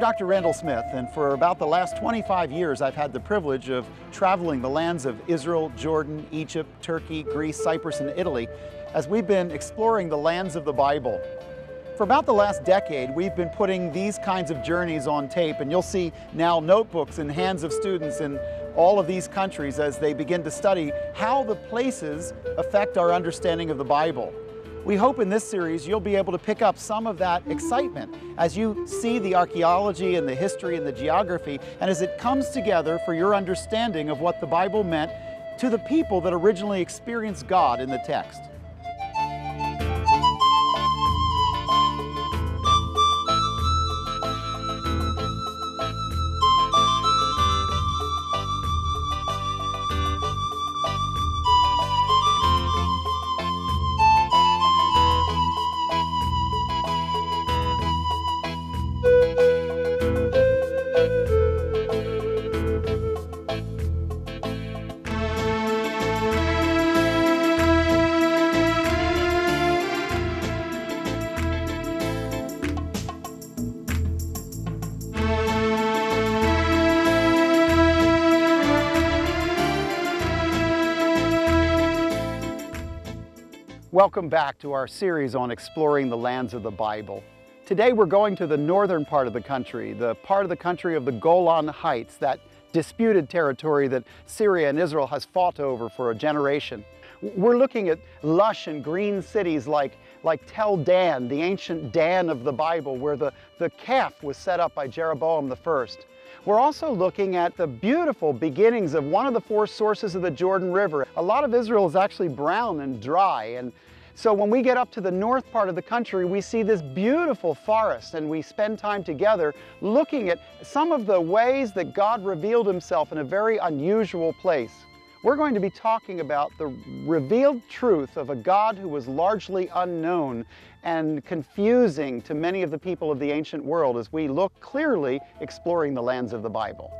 Dr. Randall Smith, and for about the last 25 years I've had the privilege of traveling the lands of Israel, Jordan, Egypt, Turkey, Greece, Cyprus, and Italy as we've been exploring the lands of the Bible. For about the last decade, we've been putting these kinds of journeys on tape, and you'll see now notebooks in hands of students in all of these countries as they begin to study how the places affect our understanding of the Bible. We hope in this series you'll be able to pick up some of that excitement as you see the archaeology and the history and the geography, and as it comes together for your understanding of what the Bible meant to the people that originally experienced God in the text. Welcome back to our series on exploring the lands of the Bible. Today we're going to the northern part of the country, the part of the country of the Golan Heights, that disputed territory that Syria and Israel has fought over for a generation. We're looking at lush and green cities like Tel Dan, the ancient Dan of the Bible, where the calf was set up by Jeroboam the first. We're also looking at the beautiful beginnings of one of the four sources of the Jordan River. A lot of Israel is actually brown and dry, and so when we get up to the north part of the country, we see this beautiful forest, and we spend time together looking at some of the ways that God revealed himself in a very unusual place. We're going to be talking about the revealed truth of a God who was largely unknown and confusing to many of the people of the ancient world as we look clearly exploring the lands of the Bible.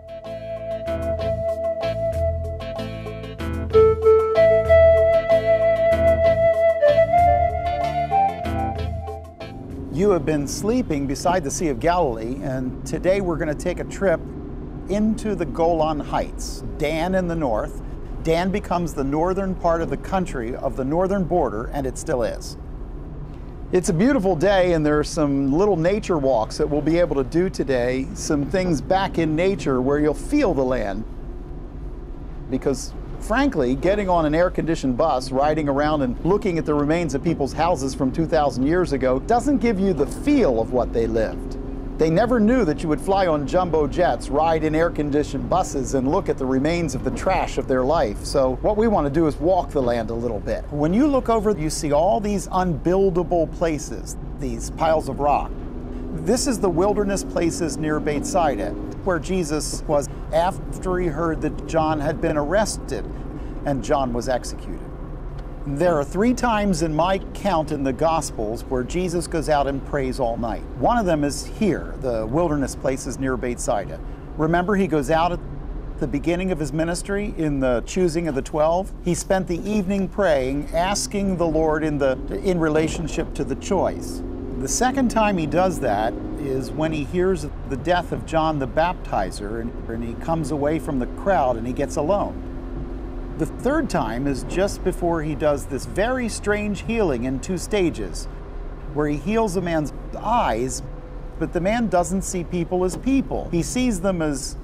You have been sleeping beside the Sea of Galilee, and today we're going to take a trip into the Golan Heights. Dan in the north. Dan becomes the northern part of the country of the northern border, and it still is. It's a beautiful day, and there are some little nature walks that we'll be able to do today, some things back in nature where you'll feel the land. Because frankly, getting on an air-conditioned bus, riding around and looking at the remains of people's houses from 2,000 years ago doesn't give you the feel of what they lived. They never knew that you would fly on jumbo jets, ride in air-conditioned buses, and look at the remains of the trash of their life. So what we want to do is walk the land a little bit. When you look over, you see all these unbuildable places, these piles of rock. This is the wilderness places near Bethsaida, where Jesus was after he heard that John had been arrested and John was executed. There are 3 times in my count in the Gospels where Jesus goes out and prays all night. One of them is here, the wilderness places near Bethsaida. Remember, he goes out at the beginning of his ministry in the choosing of the 12. He spent the evening praying, asking the Lord in relationship to the choice. The second time he does that is when he hears the death of John the Baptizer, and he comes away from the crowd and he gets alone. The third time is just before he does this very strange healing in 2 stages, where he heals a man's eyes, but the man doesn't see people as people. He sees them as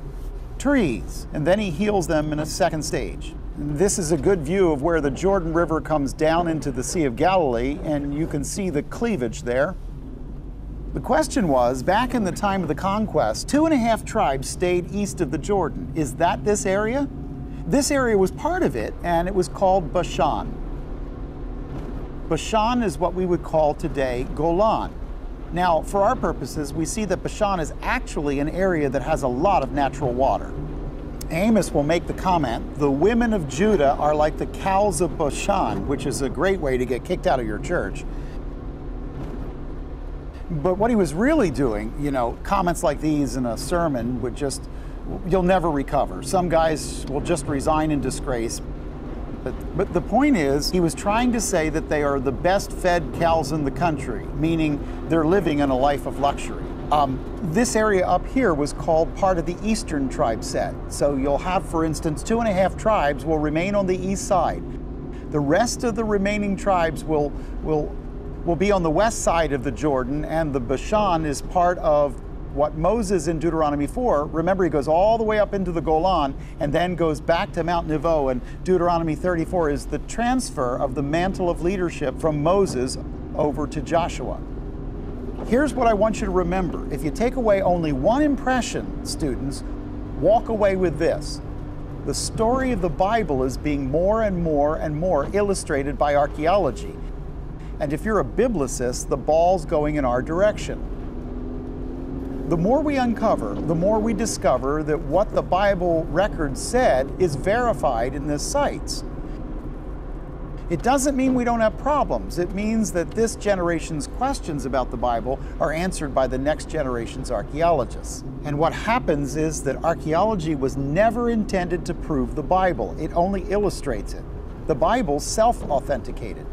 trees, and then he heals them in a second stage. This is a good view of where the Jordan River comes down into the Sea of Galilee, and you can see the cleavage there. The question was, back in the time of the conquest, 2.5 tribes stayed east of the Jordan. Is that this area? This area was part of it, and it was called Bashan. Bashan is what we would call today Golan. Now, for our purposes, we see that Bashan is actually an area that has a lot of natural water. Amos will make the comment, the women of Judah are like the cows of Bashan, which is a great way to get kicked out of your church. But what he was really doing, comments like these in a sermon would just, you'll never recover. Some guys will just resign in disgrace. But the point is, he was trying to say that they are the best fed cows in the country, meaning they're living in a life of luxury. This area up here was called part of the eastern tribe set. So you'll have, for instance, 2.5 tribes will remain on the east side. The rest of the remaining tribes will be on the west side of the Jordan, and the Bashan is part of what Moses in Deuteronomy 4, remember he goes all the way up into the Golan and then goes back to Mount Nebo, and Deuteronomy 34 is the transfer of the mantle of leadership from Moses over to Joshua. Here's what I want you to remember. If you take away only one impression, students, walk away with this. The story of the Bible is being more and more and more illustrated by archaeology. And if you're a biblicist, the ball's going in our direction. The more we uncover, the more we discover that what the Bible record said is verified in the sites. It doesn't mean we don't have problems. It means that this generation's questions about the Bible are answered by the next generation's archaeologists. And what happens is that archaeology was never intended to prove the Bible. It only illustrates it. The Bible's self-authenticated.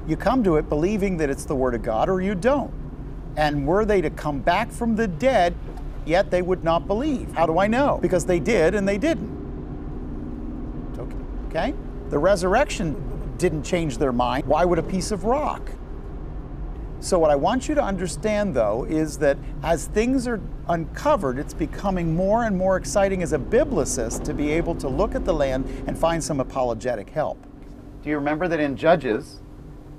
You come to it believing that it's the Word of God, or you don't. And were they to come back from the dead, yet they would not believe. How do I know? Because they did and they didn't. Okay? The resurrection didn't change their mind. Why would a piece of rock? So what I want you to understand, though, is that as things are uncovered, it's becoming more and more exciting as a biblicist to be able to look at the land and find some apologetic help. Do you remember that in Judges,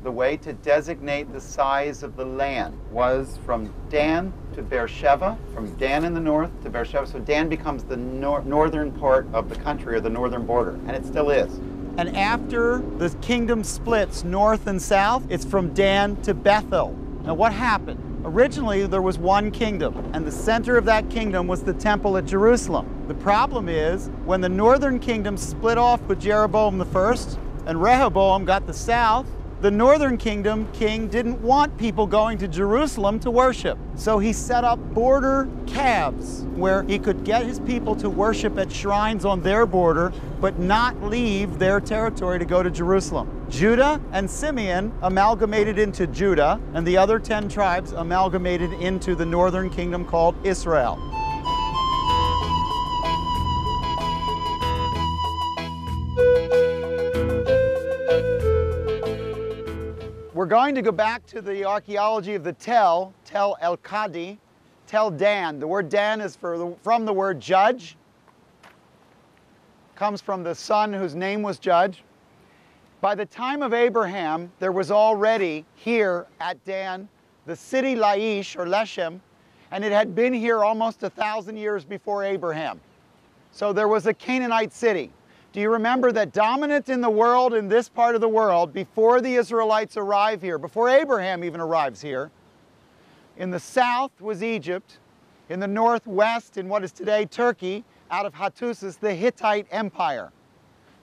the way to designate the size of the land was from Dan to Beersheba, from Dan in the north to Beersheba. So Dan becomes the northern part of the country, or the northern border, and it still is. And after the kingdom splits north and south, it's from Dan to Bethel. Now what happened? Originally there was one kingdom, and the center of that kingdom was the temple at Jerusalem. The problem is, when the northern kingdom split off with Jeroboam I, and Rehoboam got the south, the northern kingdom king didn't want people going to Jerusalem to worship. So he set up border calves where he could get his people to worship at shrines on their border, but not leave their territory to go to Jerusalem. Judah and Simeon amalgamated into Judah, and the other 10 tribes amalgamated into the northern kingdom called Israel. We're going to go back to the archaeology of the Tel El-Kadi, Tel Dan. The word Dan is from the word judge. Comes from the son whose name was Judge. By the time of Abraham, there was already here at Dan the city Laish, or Leshem, and it had been here almost 1,000 years before Abraham. So there was a Canaanite city. Do you remember that dominant in the world, in this part of the world, before the Israelites arrive here, before Abraham even arrives here, in the south was Egypt, in the northwest, in what is today Turkey, out of Hattusis, the Hittite Empire.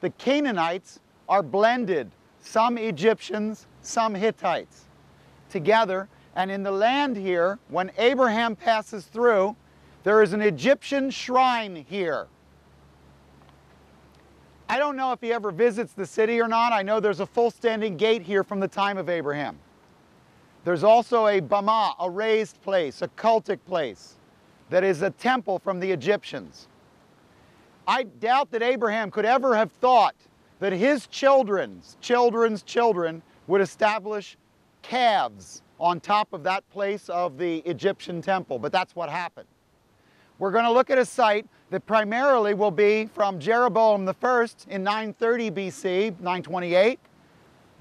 The Canaanites are blended, some Egyptians, some Hittites, together, and in the land here, when Abraham passes through, there is an Egyptian shrine here. I don't know if he ever visits the city or not. I know there's a full standing gate here from the time of Abraham. There's also a bama, a raised place, a cultic place, that is a temple from the Egyptians. I doubt that Abraham could ever have thought that his children's children would establish calves on top of that place of the Egyptian temple, but that's what happened. We're going to look at a site that primarily will be from Jeroboam I in 930 BC, 928,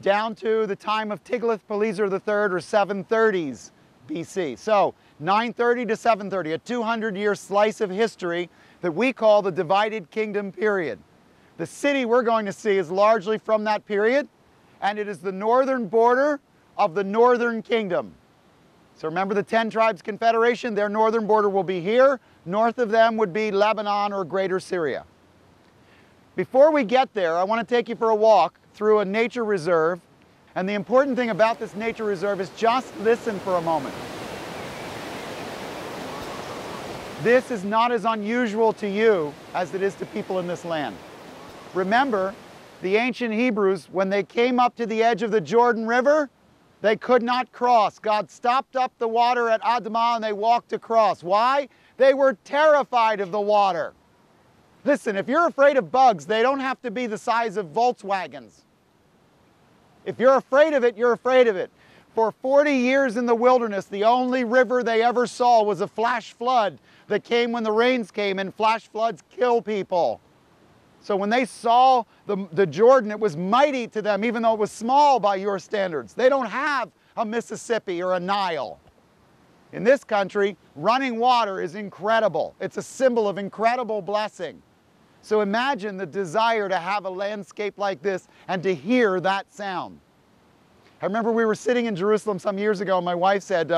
down to the time of Tiglath-Pileser III, or 730s BC. So 930 to 730, a 200-year slice of history that we call the Divided Kingdom period. The city we're going to see is largely from that period, and it is the northern border of the northern kingdom. So remember the 10 tribes confederation, their northern border will be here. North of them would be Lebanon or Greater Syria. Before we get there, I want to take you for a walk through a nature reserve. And the important thing about this nature reserve is just listen for a moment. This is not as unusual to you as it is to people in this land. Remember, the ancient Hebrews, when they came up to the edge of the Jordan River, They could not cross. God stopped up the water at Admah and they walked across. Why? They were terrified of the water. Listen, if you're afraid of bugs, they don't have to be the size of Volkswagens. If you're afraid of it, you're afraid of it. For 40 years in the wilderness, the only river they ever saw was a flash flood that came when the rains came, and flash floods kill people. So when they saw the Jordan, it was mighty to them, even though it was small by your standards. They don't have a Mississippi or a Nile. In this country, running water is incredible. It's a symbol of incredible blessing. So imagine the desire to have a landscape like this and to hear that sound. I remember we were sitting in Jerusalem some years ago, and my wife said,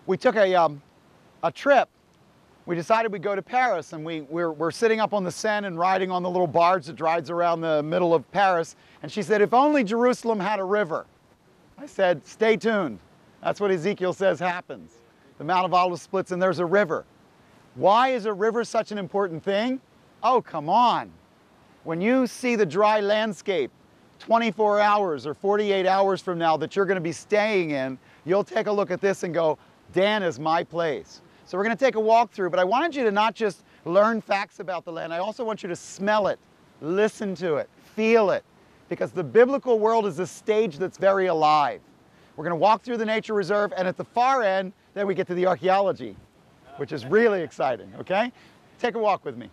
we took a trip. We decided we'd go to Paris, and we're sitting up on the Seine and riding on the little barge that rides around the middle of Paris. And she said, if only Jerusalem had a river. I said, stay tuned. That's what Ezekiel says happens. The Mount of Olives splits and there's a river. Why is a river such an important thing? Oh, come on. When you see the dry landscape 24 hours or 48 hours from now that you're going to be staying in, you'll take a look at this and go, Dan is my place. So we're going to take a walk through, but I wanted you to not just learn facts about the land. I also want you to smell it, listen to it, feel it, because the biblical world is a stage that's very alive. We're going to walk through the nature reserve, and at the far end, then we get to the archaeology, which is really exciting, okay? Take a walk with me.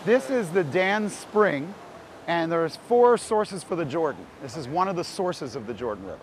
This is the Dan Spring, and there's 4 sources for the Jordan. This is one of the sources of the Jordan River.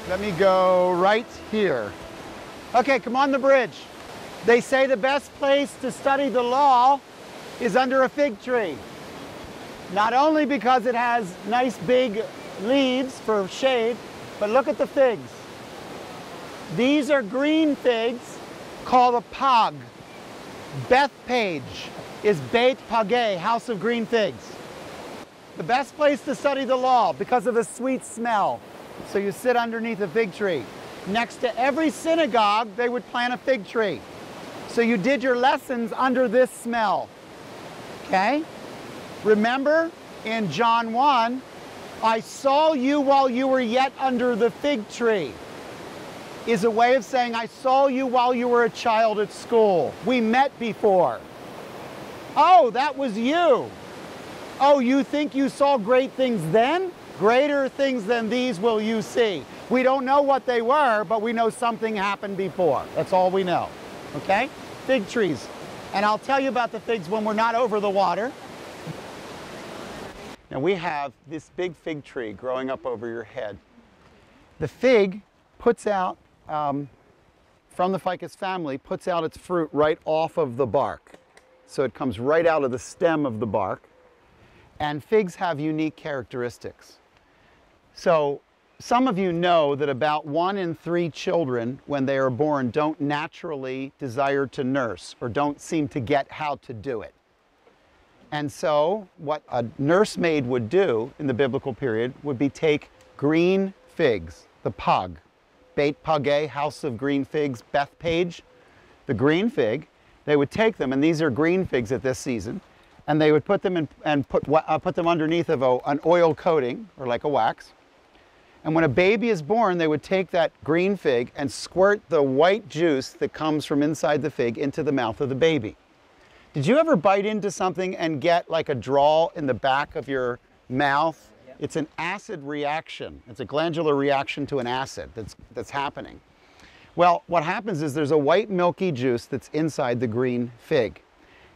Let me go right here. Okay, come on the bridge. They say the best place to study the law is under a fig tree. Not only because it has nice big leaves for shade, but look at the figs. These are green figs called a pag. Bethpage is Beit Pagay, house of green figs. The best place to study the law because of the sweet smell. So you sit underneath a fig tree. Next to every synagogue, they would plant a fig tree. So you did your lessons under this smell. Okay? Remember in John 1, I saw you while you were yet under the fig tree, is a way of saying I saw you while you were a child at school. We met before. Oh, that was you. Oh, you think you saw great things then? Greater things than these will you see. We don't know what they were, but we know something happened before. That's all we know, okay? Fig trees. And I'll tell you about the figs when we're not over the water. Now we have this big fig tree growing up over your head. The fig puts out, from the ficus family, puts out its fruit right off of the bark. So it comes right out of the stem of the bark. And figs have unique characteristics. So some of you know that about 1 in 3 children, when they are born, don't naturally desire to nurse or don't seem to get how to do it. And so what a nursemaid would do in the biblical period would be take green figs, the pag, Beit Pagay, house of green figs, Bethpage, the green fig. They would take them, and these are green figs at this season, and they would put them in and put them underneath of an oil coating, or like a wax. And when a baby is born, they would take that green fig and squirt the white juice that comes from inside the fig into the mouth of the baby. Did you ever bite into something and get like a drawl in the back of your mouth? It's an acid reaction. It's a glandular reaction to an acid that's happening. Well, what happens is there's a white milky juice that's inside the green fig.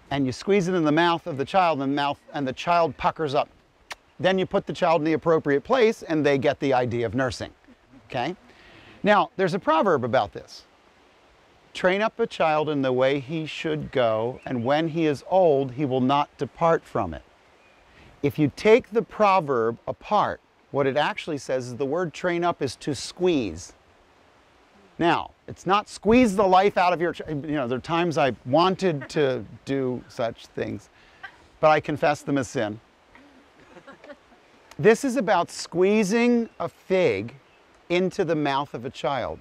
And you squeeze it in the mouth of the child, and the child puckers up. Then you put the child in the appropriate place and they get the idea of nursing. Okay? Now, there's a proverb about this. Train up a child in the way he should go, and when he is old, he will not depart from it. If you take the proverb apart, what it actually says is the word train up is to squeeze. Now, it's not squeeze the life out of your child. You know, there are times I wanted to do such things, but I confess them as sin. This is about squeezing a fig into the mouth of a child.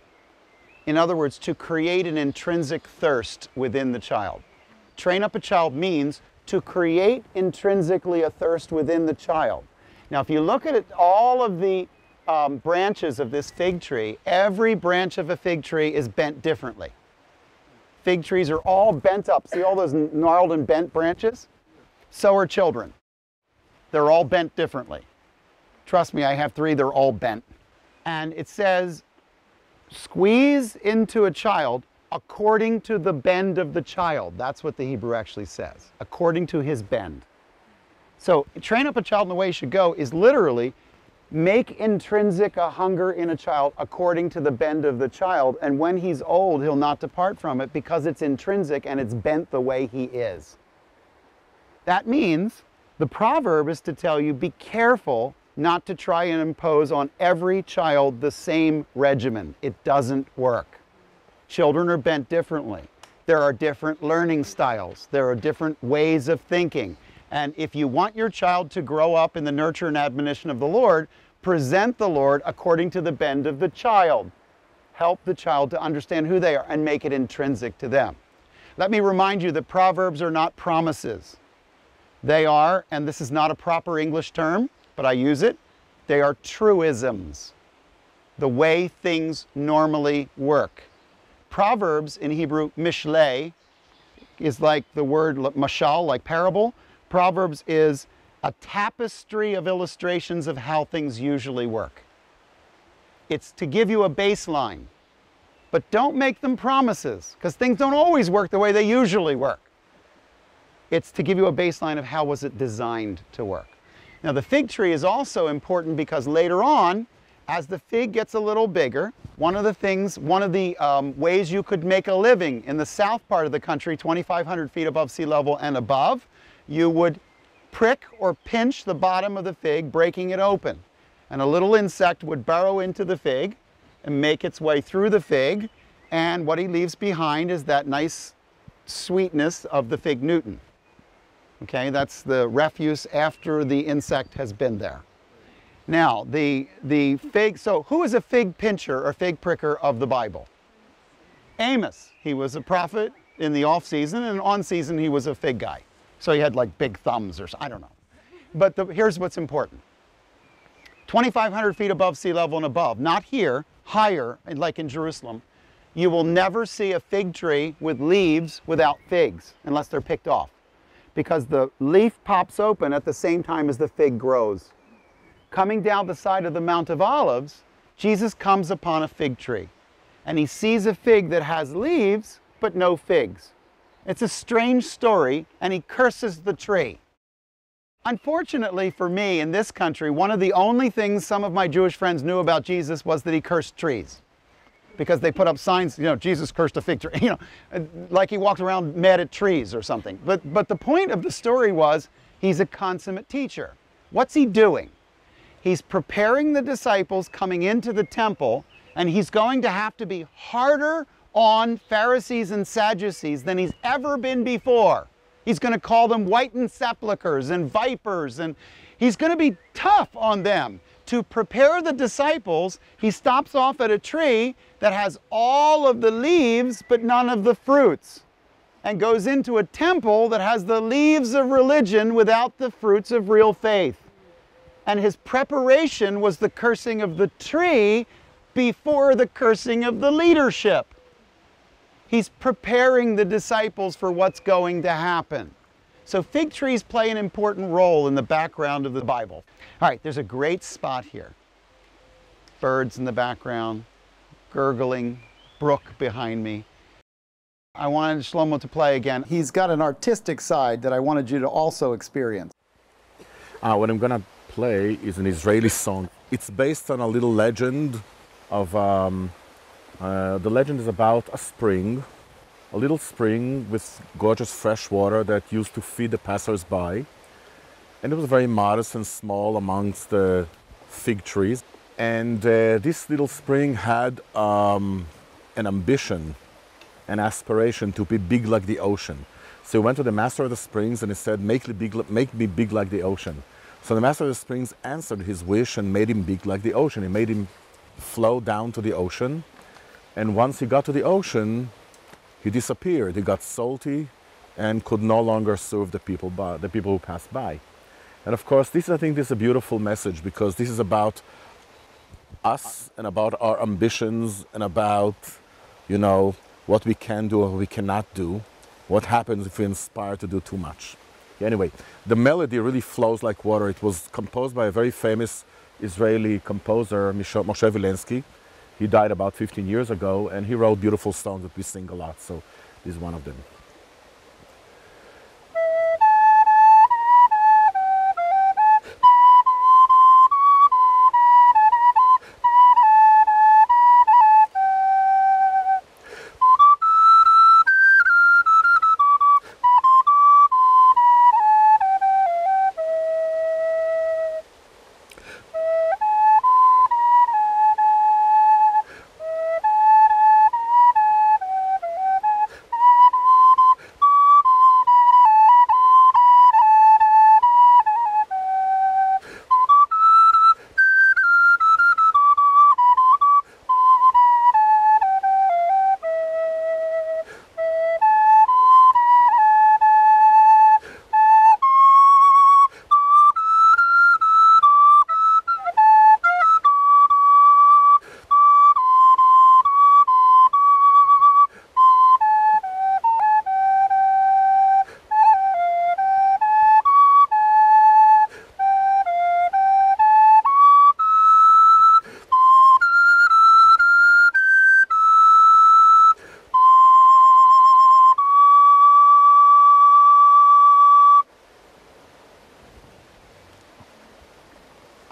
In other words, to create an intrinsic thirst within the child. Train up a child means to create intrinsically a thirst within the child. Now, if you look at it, all of the branches of this fig tree, every branch of a fig tree is bent differently. Fig trees are all bent up. See all those gnarled and bent branches? So are children. They're all bent differently. Trust me, I have 3, they're all bent. And it says, squeeze into a child according to the bend of the child. That's what the Hebrew actually says, according to his bend. So, train up a child in the way he should go is literally make intrinsic a hunger in a child according to the bend of the child, and when he's old, he'll not depart from it because it's intrinsic and it's bent the way he is. That means the proverb is to tell you, be careful not to try and impose on every child the same regimen. It doesn't work. Children are bent differently. There are different learning styles. There are different ways of thinking. And if you want your child to grow up in the nurture and admonition of the Lord, present the Lord according to the bend of the child. Help the child to understand who they are and make it intrinsic to them. Let me remind you that proverbs are not promises. They are, and this is not a proper English term, but I use it, they are truisms, the way things normally work. Proverbs in Hebrew, mishlei, is like the word mashal, like parable. Proverbs is a tapestry of illustrations of how things usually work. It's to give you a baseline, but don't make them promises, because things don't always work the way they usually work. It's to give you a baseline of how was it designed to work. Now, the fig tree is also important because later on, as the fig gets a little bigger, one of the ways you could make a living in the south part of the country, 2,500 feet above sea level and above, you would prick or pinch the bottom of the fig, breaking it open. And a little insect would burrow into the fig and make its way through the fig, and what he leaves behind is that nice sweetness of the fig Newton. Okay, that's the refuse after the insect has been there. Now, the fig, so who is a fig pincher or fig pricker of the Bible? Amos. He was a prophet in the off season, and on season he was a fig guy. So he had like big thumbs or something, I don't know. But here's what's important. 2,500 feet above sea level and above, not here, higher, like in Jerusalem, you will never see a fig tree with leaves without figs, unless they're picked off. Because the leaf pops open at the same time as the fig grows. Coming down the side of the Mount of Olives, Jesus comes upon a fig tree, and he sees a fig that has leaves, but no figs. It's a strange story, and he curses the tree. Unfortunately for me, in this country, one of the only things some of my Jewish friends knew about Jesus was that he cursed trees. Because they put up signs, you know, Jesus cursed a fig tree, you know, like he walked around mad at trees or something. But the point of the story was, he's a consummate teacher. What's he doing? He's preparing the disciples coming into the temple, and he's going to have to be harder on Pharisees and Sadducees than he's ever been before. He's going to call them whitened sepulchres and vipers, and he's going to be tough on them. To prepare the disciples, he stops off at a tree that has all of the leaves but none of the fruits, and goes into a temple that has the leaves of religion without the fruits of real faith. And his preparation was the cursing of the tree before the cursing of the leadership. He's preparing the disciples for what's going to happen. So fig trees play an important role in the background of the Bible. All right, there's a great spot here. Birds in the background, gurgling, brook behind me. I wanted Shlomo to play again. He's got an artistic side that I wanted you to also experience. What I'm gonna play is an Israeli song. It's based on a little legend of, the legend is about a spring, a little spring with gorgeous fresh water that used to feed the passers-by. And it was very modest and small amongst the fig trees. And this little spring had an ambition, an aspiration to be big like the ocean. So he went to the master of the springs and he said, make me big like the ocean. So the master of the springs answered his wish and made him big like the ocean. He made him flow down to the ocean. And once he got to the ocean, he disappeared. He got salty and could no longer serve the people who passed by. And of course, I think this is a beautiful message, because this is about us and about our ambitions and about, you know, what we can do or what we cannot do. What happens if we inspire to do too much. Anyway, the melody really flows like water. It was composed by a very famous Israeli composer, Moshe Vilensky. He died about 15 years ago, and he wrote beautiful songs that we sing a lot, so this is one of them.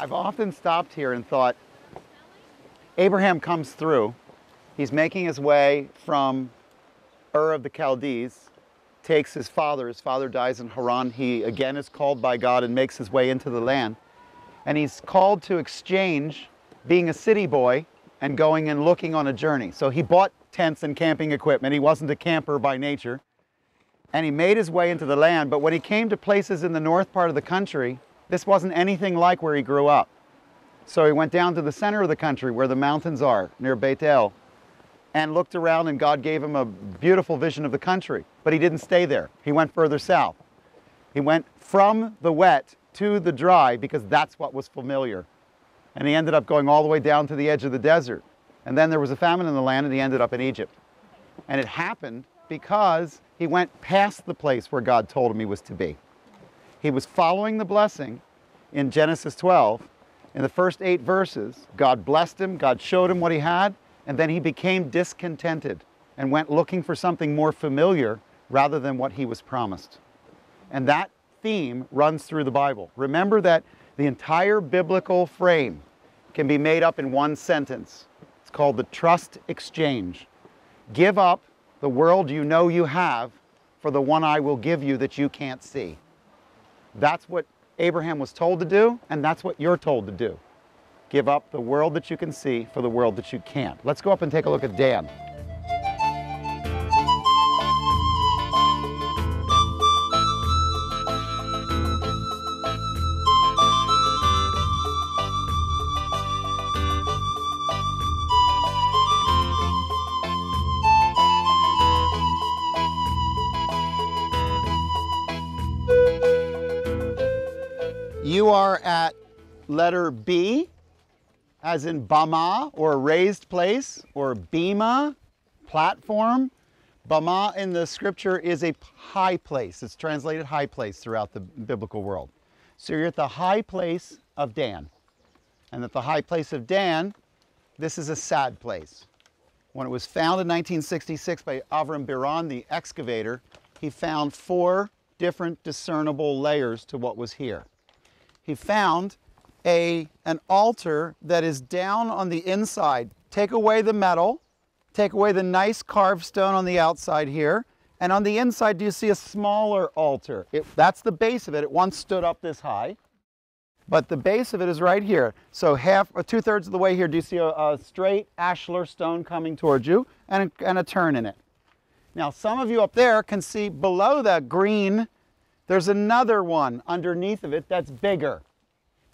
I've often stopped here and thought, Abraham comes through. He's making his way from Ur of the Chaldees, takes his father dies in Haran. He again is called by God and makes his way into the land. And he's called to exchange being a city boy and going and looking on a journey. So he bought tents and camping equipment. He wasn't a camper by nature. And he made his way into the land. But when he came to places in the north part of the country, this wasn't anything like where he grew up. So he went down to the center of the country where the mountains are, near Beit El, and looked around, and God gave him a beautiful vision of the country. But he didn't stay there. He went further south. He went from the wet to the dry because that's what was familiar. And he ended up going all the way down to the edge of the desert. And then there was a famine in the land, and he ended up in Egypt. And it happened because he went past the place where God told him he was to be. He was following the blessing in Genesis 12. In the first 8 verses, God blessed him, God showed him what he had, and then he became discontented and went looking for something more familiar rather than what he was promised. And that theme runs through the Bible. Remember that the entire biblical frame can be made up in one sentence. It's called the trust exchange. Give up the world you know you have for the one I will give you that you can't see. That's what Abraham was told to do, and that's what you're told to do. Give up the world that you can see for the world that you can't. Let's go up and take a look at Dan. You are at letter B, as in Bama, or raised place, or Bema, platform. Bama in the scripture is a high place. It's translated high place throughout the biblical world. So you're at the high place of Dan. And at the high place of Dan, this is a sad place. When it was found in 1966 by Avram Biran, the excavator, he found 4 different discernible layers to what was here. He found an altar that is down on the inside. Take away the metal, take away the nice carved stone on the outside here, and on the inside do you see a smaller altar? That's the base of it. It once stood up this high, but the base of it is right here. So 2/3 of the way here, do you see a straight ashlar stone coming towards you and a turn in it? Now some of you up there can see below that green, there's another one underneath of it that's bigger.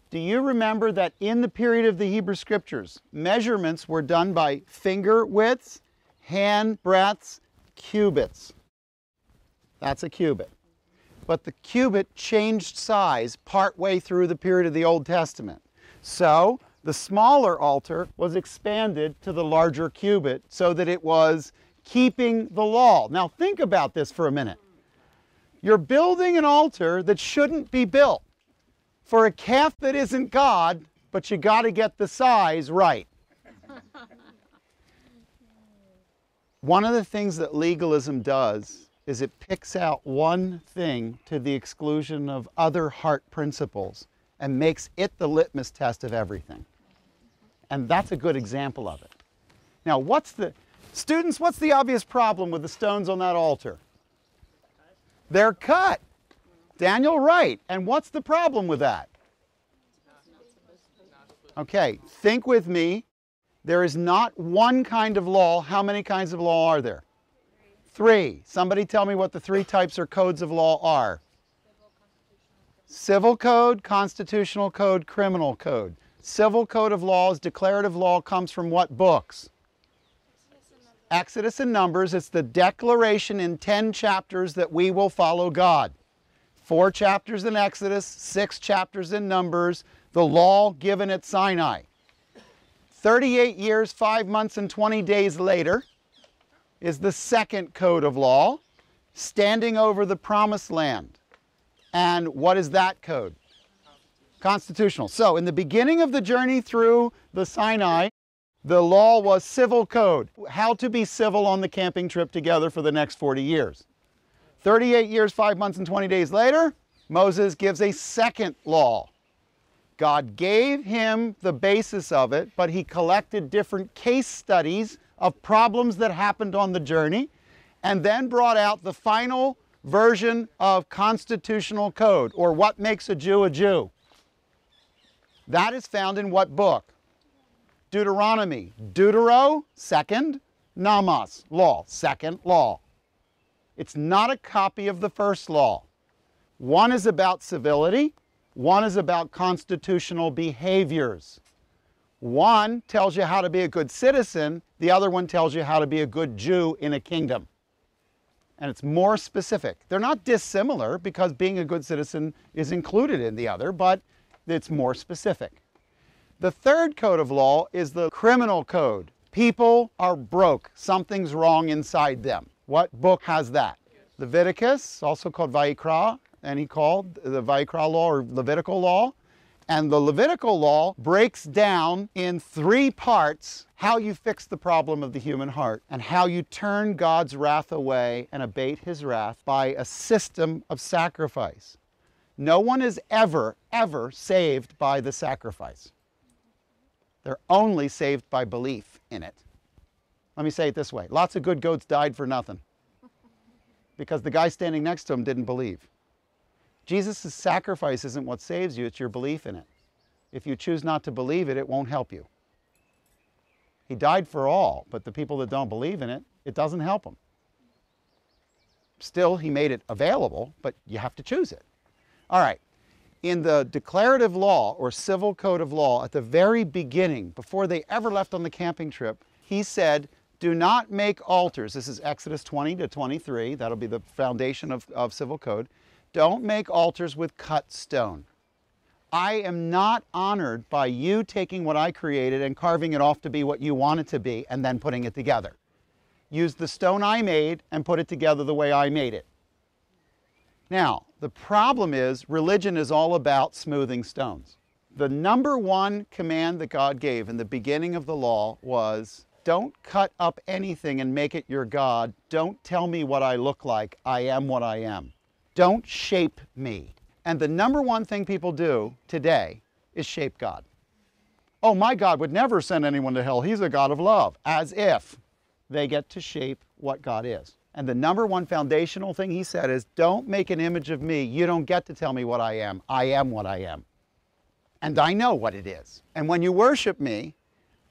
Do you remember that in the period of the Hebrew Scriptures, measurements were done by finger widths, hand breadths, cubits? That's a cubit. But the cubit changed size partway through the period of the Old Testament. So the smaller altar was expanded to the larger cubit so that it was keeping the law. Now think about this for a minute. You're building an altar that shouldn't be built for a calf that isn't God, but you got to get the size right. One of the things that legalism does is it picks out one thing to the exclusion of other heart principles and makes it the litmus test of everything. And that's a good example of it. Now, students, what's the obvious problem with the stones on that altar? They're cut. Daniel, right. And what's the problem with that? Okay, think with me. There is not one kind of law. How many kinds of law are there? 3. Somebody tell me what the 3 types or codes of law are. Civil code, constitutional code, criminal code. Civil code of laws, declarative law comes from what books? Exodus and Numbers. It's the declaration in 10 chapters that we will follow God. 4 chapters in Exodus, 6 chapters in Numbers, the law given at Sinai. 38 years, 5 months, and 20 days later is the second code of law, standing over the promised land. And what is that code? Constitutional. So in the beginning of the journey through the Sinai, the law was civil code, how to be civil on the camping trip together for the next 40 years. 38 years, 5 months, and 20 days later, Moses gives a second law. God gave him the basis of it, but he collected different case studies of problems that happened on the journey, and then brought out the final version of constitutional code, or what makes a Jew a Jew. That is found in what book? Deuteronomy. Deutero, second. Namas, law, second law. It's not a copy of the first law. One is about civility. One is about constitutional behaviors. One tells you how to be a good citizen. The other one tells you how to be a good Jew in a kingdom. And it's more specific. They're not dissimilar because being a good citizen is included in the other, but it's more specific. The third code of law is the criminal code. People are broke. Something's wrong inside them. What book has that? Leviticus, also called Vayikra, and he called the Vayikra law or Levitical law. And the Levitical law breaks down in 3 parts how you fix the problem of the human heart and how you turn God's wrath away and abate his wrath by a system of sacrifice. No one is ever saved by the sacrifice. They're only saved by belief in it. Let me say it this way. Lots of good goats died for nothing because the guy standing next to him didn't believe. Jesus' sacrifice isn't what saves you, it's your belief in it. If you choose not to believe it, it won't help you. He died for all, but the people that don't believe in it, it doesn't help them. Still, he made it available, but you have to choose it. All right. In the declarative law or civil code of law, at the very beginning, before they ever left on the camping trip, he said, do not make altars. This is Exodus 20 to 23. That'll be the foundation of civil code. Don't make altars with cut stone. I am not honored by you taking what I created and carving it off to be what you want it to be and then putting it together. Use the stone I made and put it together the way I made it. Now, the problem is religion is all about smoothing stones. The number one command that God gave in the beginning of the law was, don't cut up anything and make it your God. Don't tell me what I look like. I am what I am. Don't shape me. And the number one thing people do today is shape God. Oh, my God would never send anyone to hell. He's a God of love. As if they get to shape what God is. And the number one foundational thing he said is, don't make an image of me. You don't get to tell me what I am. I am what I am. And I know what it is. And when you worship me,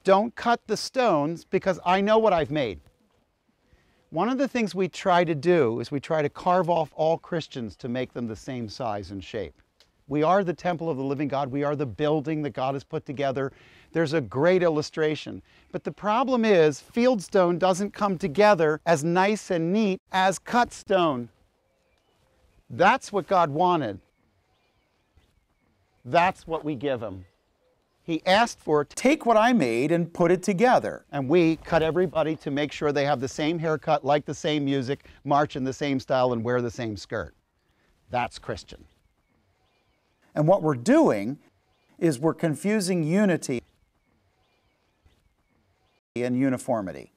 don't cut the stones because I know what I've made. One of the things we try to do is we try to carve off all Christians to make them the same size and shape. We are the temple of the living God. We are the building that God has put together. There's a great illustration. But the problem is, fieldstone doesn't come together as nice and neat as cut stone. That's what God wanted. That's what we give him. He asked for, take what I made and put it together. And we cut everybody to make sure they have the same haircut, like the same music, march in the same style, and wear the same skirt. That's Christian. And what we're doing is we're confusing unity and uniformity.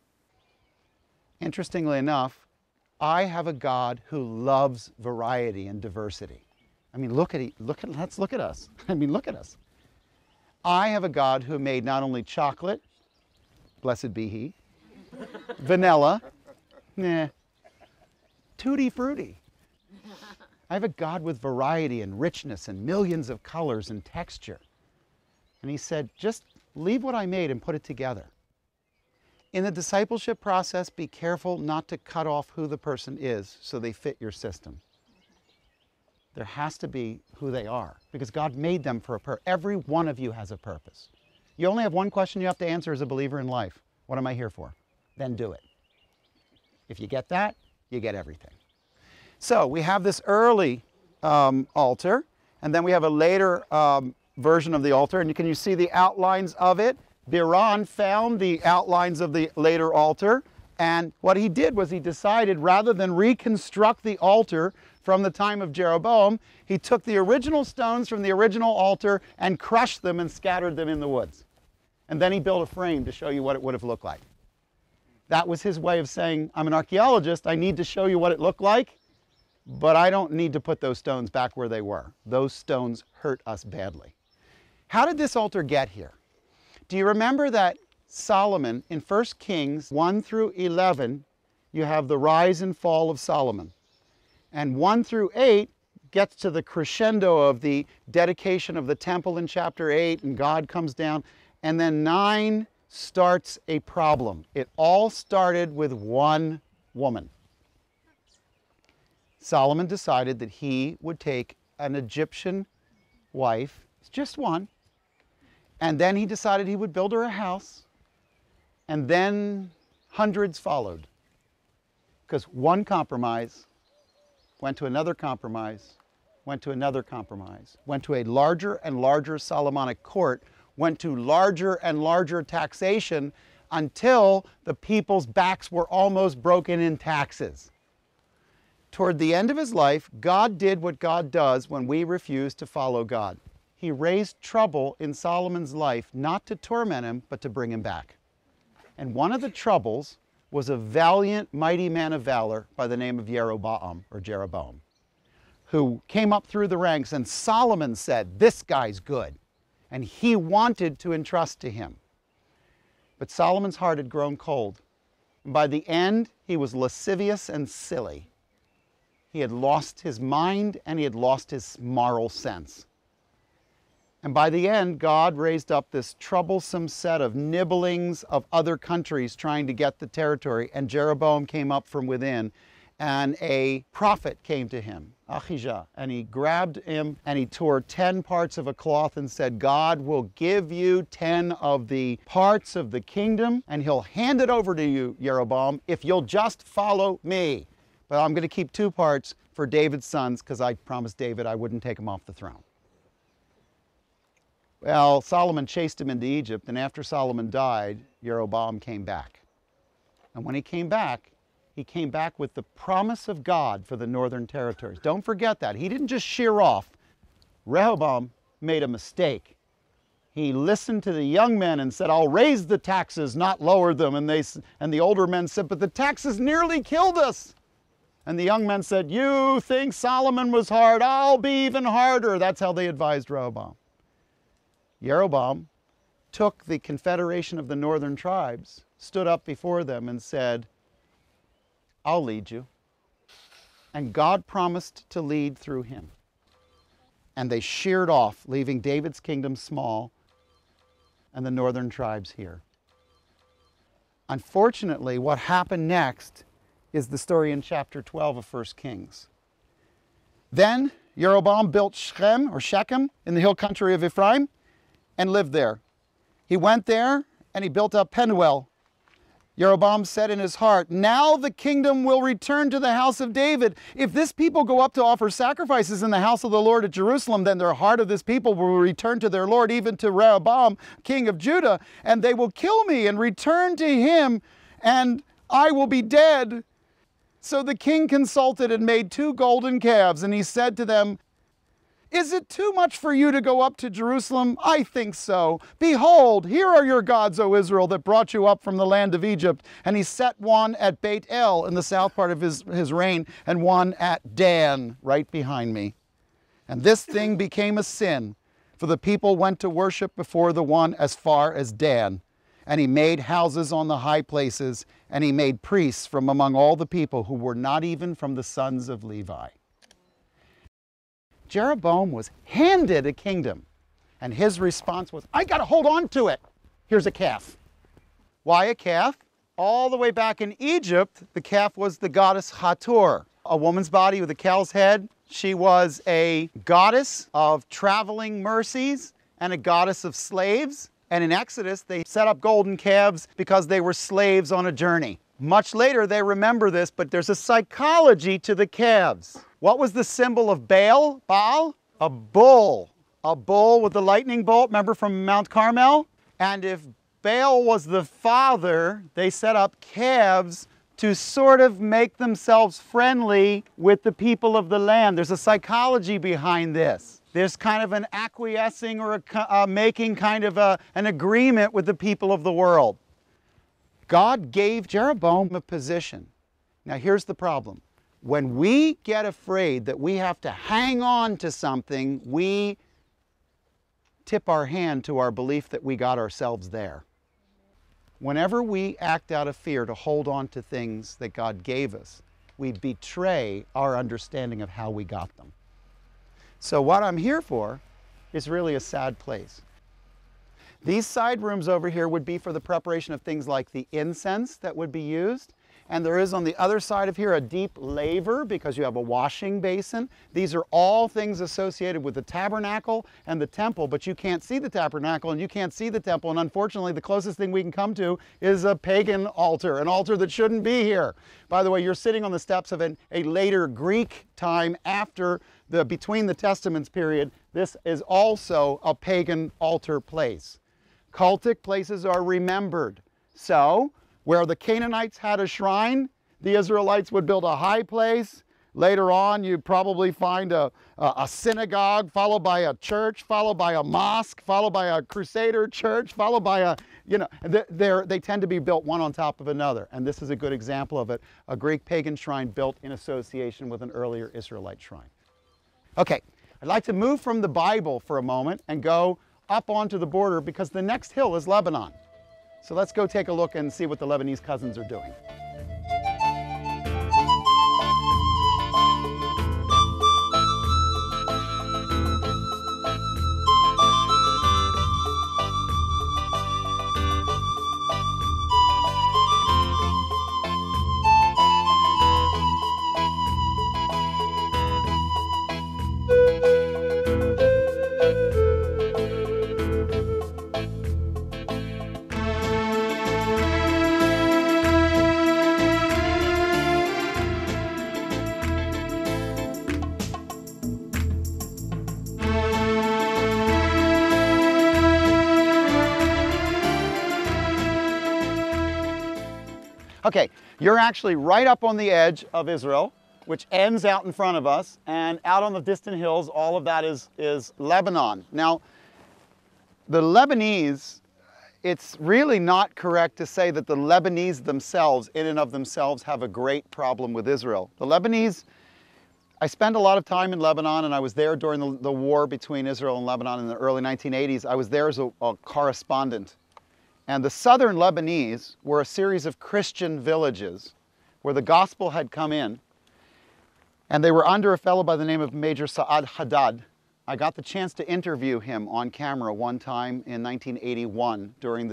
Interestingly enough, I have a God who loves variety and diversity. I mean, let's look at us. I mean, look at us. I have a God who made not only chocolate, blessed be he, vanilla, tutti frutti. I have a God with variety and richness and millions of colors and texture. And he said, just leave what I made and put it together. In the discipleship process, be careful not to cut off who the person is so they fit your system. There has to be who they are because God made them for a purpose. Every one of you has a purpose. You only have one question you have to answer as a believer in life. What am I here for? Then do it. If you get that, you get everything. So we have this early altar, and then we have a later version of the altar. And can you see the outlines of it? Biran found the outlines of the later altar. And what he did was he decided, rather than reconstruct the altar from the time of Jeroboam, he took the original stones from the original altar and crushed them and scattered them in the woods. And then he built a frame to show you what it would have looked like. That was his way of saying, I'm an archaeologist, I need to show you what it looked like, but I don't need to put those stones back where they were. Those stones hurt us badly. How did this altar get here? Do you remember that Solomon, in 1 Kings 1 through 11, you have the rise and fall of Solomon. And 1 through 8 gets to the crescendo of the dedication of the temple in chapter 8, and God comes down. And then 9 starts a problem. It all started with one woman. Solomon decided that he would take an Egyptian wife, just one, and then he decided he would build her a house, and then hundreds followed. Because one compromise went to another compromise, went to another compromise, went to a larger and larger Solomonic court, went to larger and larger taxation until the people's backs were almost broken in taxes. Toward the end of his life, God did what God does when we refuse to follow God. He raised trouble in Solomon's life, not to torment him, but to bring him back. And one of the troubles was a valiant, mighty man of valor by the name of Jeroboam, who came up through the ranks, and Solomon said, this guy's good. And he wanted to entrust to him. But Solomon's heart had grown cold. And by the end, he was lascivious and silly. He had lost his mind and he had lost his moral sense. And by the end, God raised up this troublesome set of nibblings of other countries trying to get the territory. And Jeroboam came up from within, and a prophet came to him, Ahijah, and he grabbed him and he tore 10 parts of a cloth and said, God will give you 10 of the parts of the kingdom, and he'll hand it over to you, Jeroboam, if you'll just follow me. But I'm going to keep 2 parts for David's sons, because I promised David I wouldn't take him off the throne. Well, Solomon chased him into Egypt, and after Solomon died, Jeroboam came back. And when he came back with the promise of God for the northern territories. Don't forget that. He didn't just shear off. Rehoboam made a mistake. He listened to the young men and said, I'll raise the taxes, not lower them. And the older men said, but the taxes nearly killed us. And the young men said, you think Solomon was hard, I'll be even harder. That's how they advised Rehoboam. Jeroboam took the confederation of the northern tribes, stood up before them and said, I'll lead you. And God promised to lead through him. And they sheared off, leaving David's kingdom small and the northern tribes here. Unfortunately, what happened next is the story in chapter 12 of 1 Kings. Then Jeroboam built Shechem in the hill country of Ephraim and lived there. He went there and he built up Penuel. Jeroboam said in his heart, now the kingdom will return to the house of David. If this people go up to offer sacrifices in the house of the Lord at Jerusalem, then the heart of this people will return to their Lord, even to Rehoboam, king of Judah, and they will kill me and return to him, and I will be dead. So the king consulted and made 2 golden calves, and he said to them, is it too much for you to go up to Jerusalem? I think so. Behold, here are your gods, O Israel, that brought you up from the land of Egypt. And he set one at Beit El in the south part of his reign, and one at Dan, right behind me. And this thing became a sin, for the people went to worship before the one as far as Dan. And he made houses on the high places, and he made priests from among all the people who were not even from the sons of Levi. Jeroboam was handed a kingdom, and his response was, I got to hold on to it. Here's a calf. Why a calf? All the way back in Egypt, the calf was the goddess Hathor, a woman's body with a cow's head. She was a goddess of traveling mercies and a goddess of slaves. And in Exodus, they set up golden calves because they were slaves on a journey. Much later, they remember this, but there's a psychology to the calves. What was the symbol of Baal? A bull. A bull with the lightning bolt, remember from Mount Carmel? And if Baal was the father, they set up calves to sort of make themselves friendly with the people of the land. There's a psychology behind this. There's kind of an acquiescing or making kind of an agreement with the people of the world. God gave Jeroboam a position. Now here's the problem. When we get afraid that we have to hang on to something, we tip our hand to our belief that we got ourselves there. Whenever we act out of fear to hold on to things that God gave us, we betray our understanding of how we got them. So what I'm here for is really a sad place. These side rooms over here would be for the preparation of things like the incense that would be used. And there is on the other side of here a deep laver because you have a washing basin. These are all things associated with the tabernacle and the temple, but you can't see the tabernacle and you can't see the temple. And unfortunately, the closest thing we can come to is a pagan altar, an altar that shouldn't be here. By the way, you're sitting on the steps of a later Greek time after between the Testaments period. This is also a pagan altar place. Cultic places are remembered. So, where the Canaanites had a shrine, the Israelites would build a high place. Later on, you'd probably find a synagogue, followed by a church, followed by a mosque, followed by a crusader church, followed by they tend to be built one on top of another. And this is a good example of it, a Greek pagan shrine built in association with an earlier Israelite shrine. Okay, I'd like to move from the Bible for a moment and go up onto the border because the next hill is Lebanon. So let's go take a look and see what the Lebanese cousins are doing. Okay, you're actually right up on the edge of Israel, which ends out in front of us, and out on the distant hills, all of that is Lebanon. Now, the Lebanese, it's really not correct to say that the Lebanese themselves, in and of themselves, have a great problem with Israel. The Lebanese, I spent a lot of time in Lebanon, and I was there during the war between Israel and Lebanon in the early 1980s. I was there as a correspondent. And the southern Lebanese were a series of Christian villages where the gospel had come in. And they were under a fellow by the name of Major Sa'ad Haddad. I got the chance to interview him on camera one time in 1981 during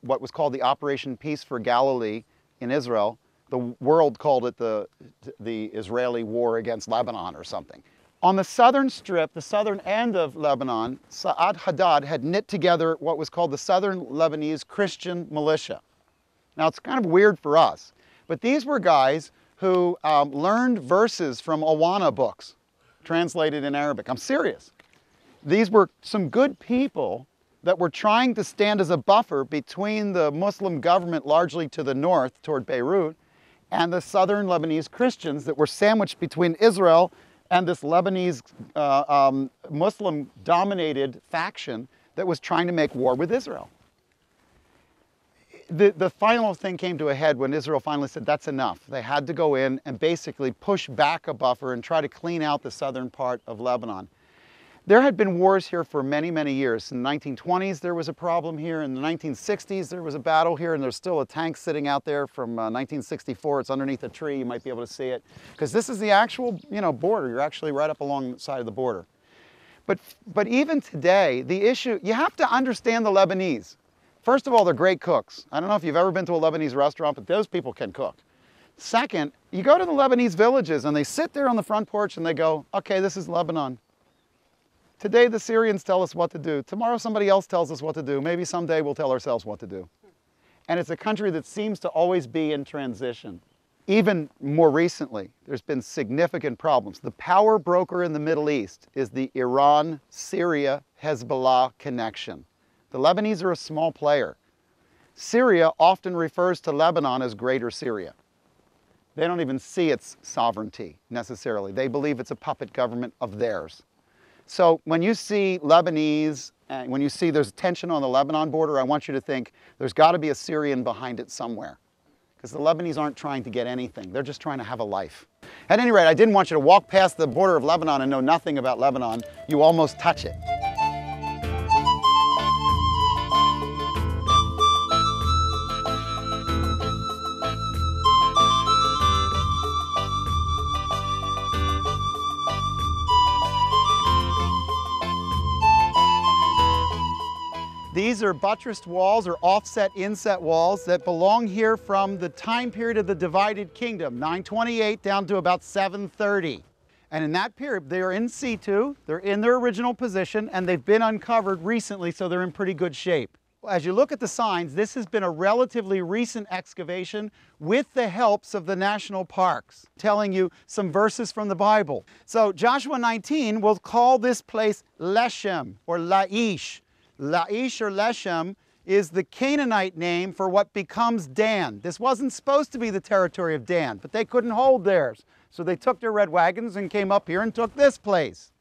what was called the Operation Peace for Galilee in Israel. The world called it the Israeli war against Lebanon or something. On the southern strip, the southern end of Lebanon, Sa'ad Haddad had knit together what was called the Southern Lebanese Christian Militia. Now, it's kind of weird for us, but these were guys who learned verses from Awana books, translated in Arabic. I'm serious. These were some good people that were trying to stand as a buffer between the Muslim government, largely to the north, toward Beirut, and the southern Lebanese Christians that were sandwiched between Israel and this Lebanese Muslim-dominated faction that was trying to make war with Israel. The final thing came to a head when Israel finally said, that's enough. They had to go in and basically push back a buffer and try to clean out the southern part of Lebanon. There had been wars here for many, many years. In the 1920s, there was a problem here. In the 1960s, there was a battle here, and there's still a tank sitting out there from 1964. It's underneath a tree. You might be able to see it. Because this is the actual, border. You're actually right up along the side of the border. But even today, the issue, you have to understand the Lebanese. First of all, they're great cooks. I don't know if you've ever been to a Lebanese restaurant, but those people can cook. Second, you go to the Lebanese villages, and they sit there on the front porch, and they go, okay, this is Lebanon. Today, the Syrians tell us what to do. Tomorrow, somebody else tells us what to do. Maybe someday we'll tell ourselves what to do. And it's a country that seems to always be in transition. Even more recently, there's been significant problems. The power broker in the Middle East is the Iran-Syria-Hezbollah connection. The Lebanese are a small player. Syria often refers to Lebanon as Greater Syria. They don't even see its sovereignty necessarily. They believe it's a puppet government of theirs. So when you see Lebanese, and when you see there's tension on the Lebanon border, I want you to think there's got to be a Syrian behind it somewhere. Because the Lebanese aren't trying to get anything. They're just trying to have a life. At any rate, I didn't want you to walk past the border of Lebanon and know nothing about Lebanon. You almost touch it. These are buttressed walls or offset inset walls that belong here from the time period of the divided kingdom, 928 down to about 730. And in that period, they're in situ, they're in their original position, and they've been uncovered recently, so they're in pretty good shape. As you look at the signs, this has been a relatively recent excavation with the helps of the national parks, telling you some verses from the Bible. So Joshua 19 will call this place Leshem or Laish. Laish or Leshem is the Canaanite name for what becomes Dan. This wasn't supposed to be the territory of Dan, but they couldn't hold theirs. So they took their red wagons and came up here and took this place.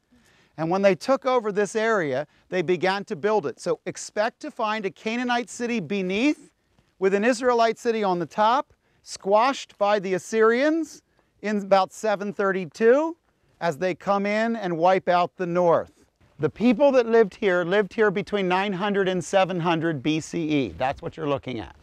And when they took over this area, they began to build it. So expect to find a Canaanite city beneath with an Israelite city on the top, squashed by the Assyrians in about 732 as they come in and wipe out the north. The people that lived here between 900 and 700 BCE. That's what you're looking at.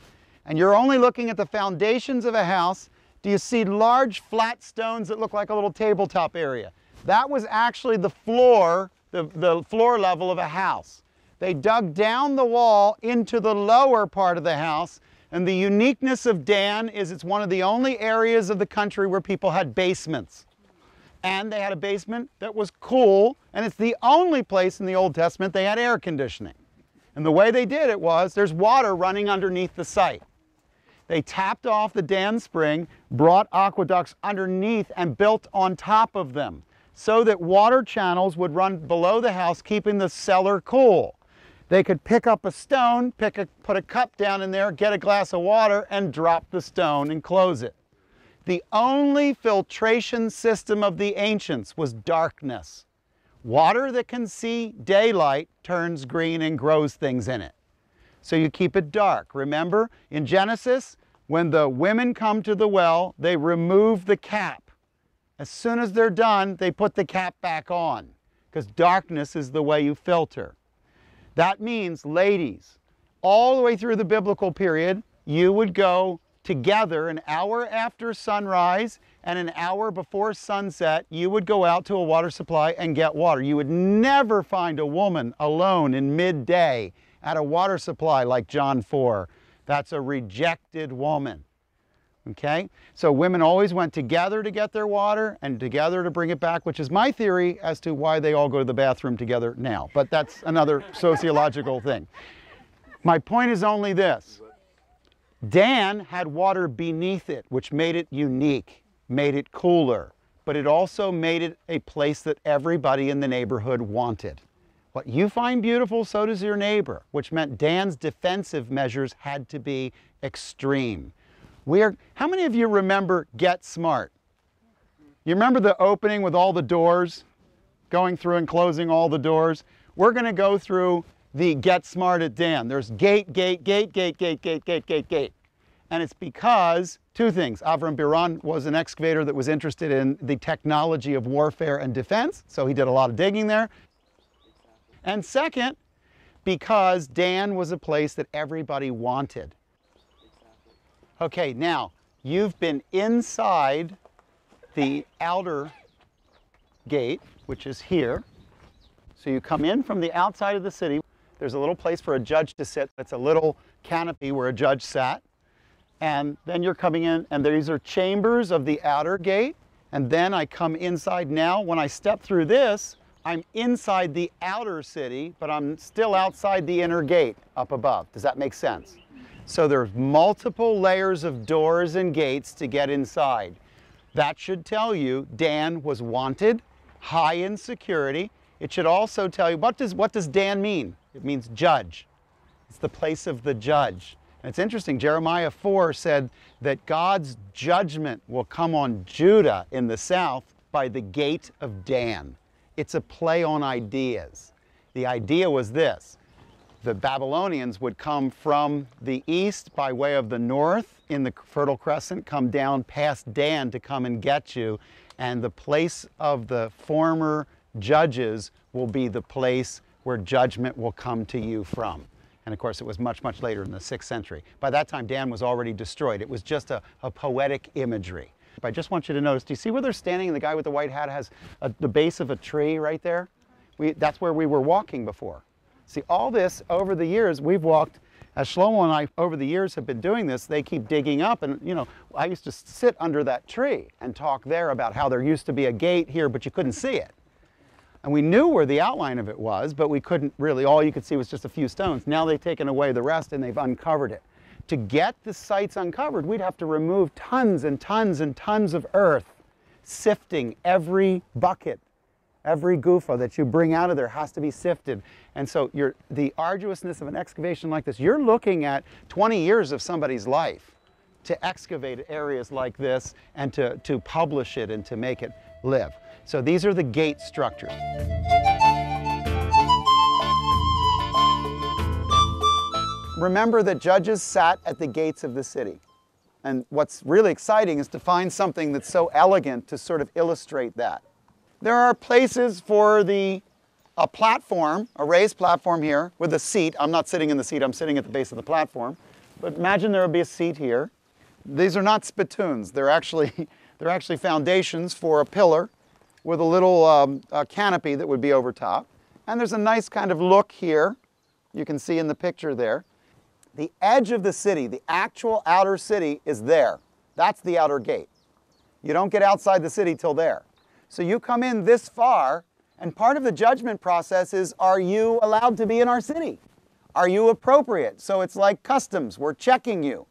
And you're only looking at the foundations of a house. Do you see large flat stones that look like a little tabletop area? That was actually the floor, the floor level of a house. They dug down the wall into the lower part of the house, and the uniqueness of Dan is it's one of the only areas of the country where people had basements. And they had a basement that was cool, and it's the only place in the Old Testament they had air conditioning. And the way they did it was, there's water running underneath the site. They tapped off the Dan Spring, brought aqueducts underneath and built on top of them, so that water channels would run below the house, keeping the cellar cool. They could pick up a stone, put a cup down in there, get a glass of water, and drop the stone and close it. The only filtration system of the ancients was darkness. Water that can see daylight turns green and grows things in it. So you keep it dark. Remember, in Genesis, when the women come to the well, they remove the cap. As soon as they're done, they put the cap back on, because darkness is the way you filter. That means, ladies, all the way through the biblical period, you would go together an hour after sunrise and an hour before sunset. You would go out to a water supply and get water. You would never find a woman alone in midday at a water supply like John 4. That's a rejected woman. Okay? So women always went together to get their water and together to bring it back, which is my theory as to why they all go to the bathroom together now. But that's another sociological thing. My point is only this. Dan had water beneath it, which made it unique, made it cooler, but it also made it a place that everybody in the neighborhood wanted. What you find beautiful, so does your neighbor, which meant Dan's defensive measures had to be extreme. How many of you remember Get Smart? You remember the opening with all the doors, going through and closing all the doors? We're going to go through the Get Smart at Dan. There's gate, gate, gate, gate, gate, gate, gate, gate, gate. And it's because, two things. Avram Biran was an excavator that was interested in the technology of warfare and defense, so he did a lot of digging there. And second, because Dan was a place that everybody wanted. Okay, now, you've been inside the outer gate, which is here. So you come in from the outside of the city. There's a little place for a judge to sit. It's a little canopy where a judge sat. And then you're coming in, and these are chambers of the outer gate. And then I come inside now. When I step through this, I'm inside the outer city, but I'm still outside the inner gate up above. Does that make sense? So there's multiple layers of doors and gates to get inside. That should tell you Dan was wanted, high in security. It should also tell you, what does Dan mean? It means judge. It's the place of the judge. And it's interesting, Jeremiah 4 said that God's judgment will come on Judah in the south by the gate of Dan. It's a play on ideas. The idea was this. The Babylonians would come from the east by way of the north in the Fertile Crescent, come down past Dan to come and get you, and the place of the former judges will be the place where judgment will come to you from. And of course it was much, much later in the 6th century. By that time Dan was already destroyed. It was just a poetic imagery. I just want you to notice, do you see where they're standing and the guy with the white hat has the base of a tree right there? That's where we were walking before. See, all this, over the years, we've walked, as Shlomo and I, over the years, have been doing this, they keep digging up, and, you know, I used to sit under that tree and talk there about how there used to be a gate here, but you couldn't see it. And we knew where the outline of it was, but we couldn't really, all you could see was just a few stones. Now they've taken away the rest and they've uncovered it. To get the sites uncovered, we'd have to remove tons and tons and tons of earth, sifting every bucket. Every gufa that you bring out of there has to be sifted. And so the arduousness of an excavation like this, you're looking at 20 years of somebody's life to excavate areas like this and to publish it and to make it live. So these are the gate structures. Remember that judges sat at the gates of the city. And what's really exciting is to find something that's so elegant to sort of illustrate that. There are places for a platform, a raised platform here with a seat. I'm not sitting in the seat, I'm sitting at the base of the platform. But imagine there would be a seat here. These are not spittoons. They're actually foundations for a pillar with a little canopy that would be over top. And there's a nice kind of look here. You can see in the picture there. The edge of the city, the actual outer city, is there. That's the outer gate. You don't get outside the city till there. So you come in this far, and part of the judgment process is, are you allowed to be in our city? Are you appropriate? So it's like customs, we're checking you.